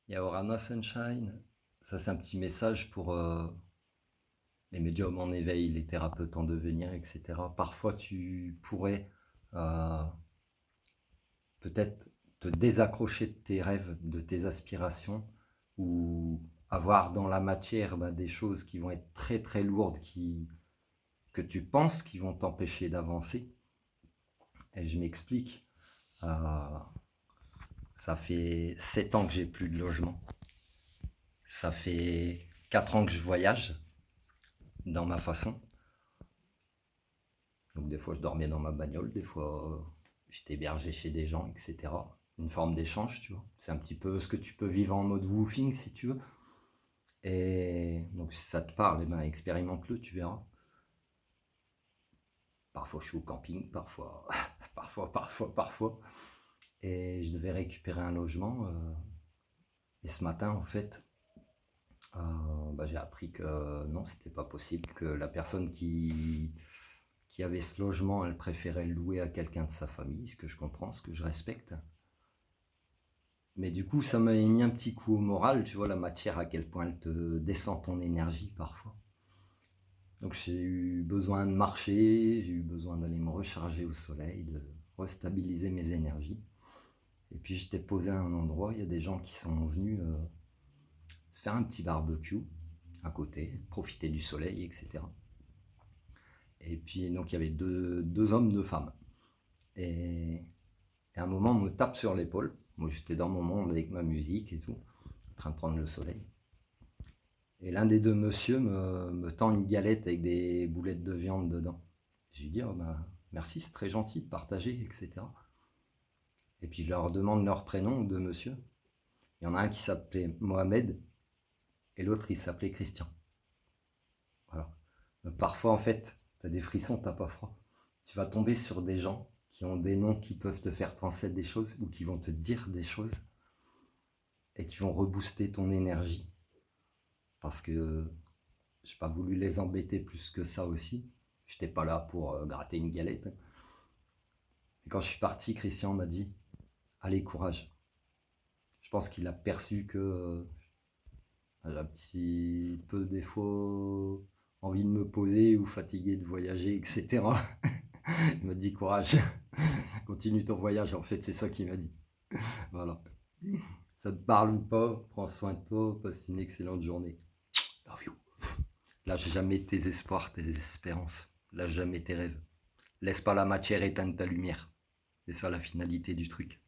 Il y a Orana Sunshine. Ça, c'est un petit message pour les médiums en éveil, les thérapeutes en devenir, etc. Parfois, tu pourrais euh, peut-être te désaccrocher de tes rêves, de tes aspirations, ou avoir dans la matière des choses qui vont être très très lourdes, que tu penses qui vont t'empêcher d'avancer. Et je m'explique. Euh, Ça fait 7 ans que j'ai plus de logement. Ça fait 4 ans que je voyage dans ma façon. Donc des fois je dormais dans ma bagnole, des fois j'étais hébergé chez des gens, etc. Une forme d'échange, tu vois. C'est un petit peu ce que tu peux vivre en mode woofing si tu veux. Et donc si ça te parle, expérimente-le, tu verras. Parfois je suis au camping, parfois, parfois. Et je devais récupérer un logement. Et ce matin, en fait, j'ai appris que non, c'était pas possible, que la personne qui avait ce logement, elle préférait le louer à quelqu'un de sa famille, ce que je comprends, ce que je respecte. Mais du coup, ça m'a mis un petit coup au moral, tu vois, la matière, à quel point elle te descend ton énergie parfois. Donc j'ai eu besoin de marcher, j'ai eu besoin d'aller me recharger au soleil, de restabiliser mes énergies. Et puis j'étais posé à un endroit, il y a des gens qui sont venus se faire un petit barbecue à côté, profiter du soleil, etc. Et puis donc il y avait deux hommes, deux femmes. Et à un moment, on me tape sur l'épaule. Moi, j'étais dans mon monde avec ma musique et tout, en train de prendre le soleil. Et l'un des deux monsieur me tend une galette avec des boulettes de viande dedans. Je lui dis, oh, merci, c'est très gentil de partager, etc. Et puis je leur demande leur prénom, deux monsieur. Il y en a un qui s'appelait Mohamed et l'autre, il s'appelait Christian. Voilà. Donc, parfois, en fait, t'as des frissons, t'as pas froid. Tu vas tomber sur des gens qui ont des noms qui peuvent te faire penser à des choses ou qui vont te dire des choses et qui vont rebooster ton énergie. Parce que j'ai pas voulu les embêter plus que ça aussi. J'étais pas là pour gratter une galette. Et quand je suis parti, Christian m'a dit, allez, courage. Je pense qu'il a perçu que j'ai un petit peu des fois envie de me poser ou fatigué de voyager, etc. Il m'a dit courage, continue ton voyage, en fait, c'est ça qu'il m'a dit. Voilà. Ça te parle ou pas, prends soin de toi, passe une excellente journée. Love you. Lâche jamais tes espoirs, tes espérances. Lâche jamais tes rêves. Laisse pas la matière éteindre ta lumière. C'est ça la finalité du truc.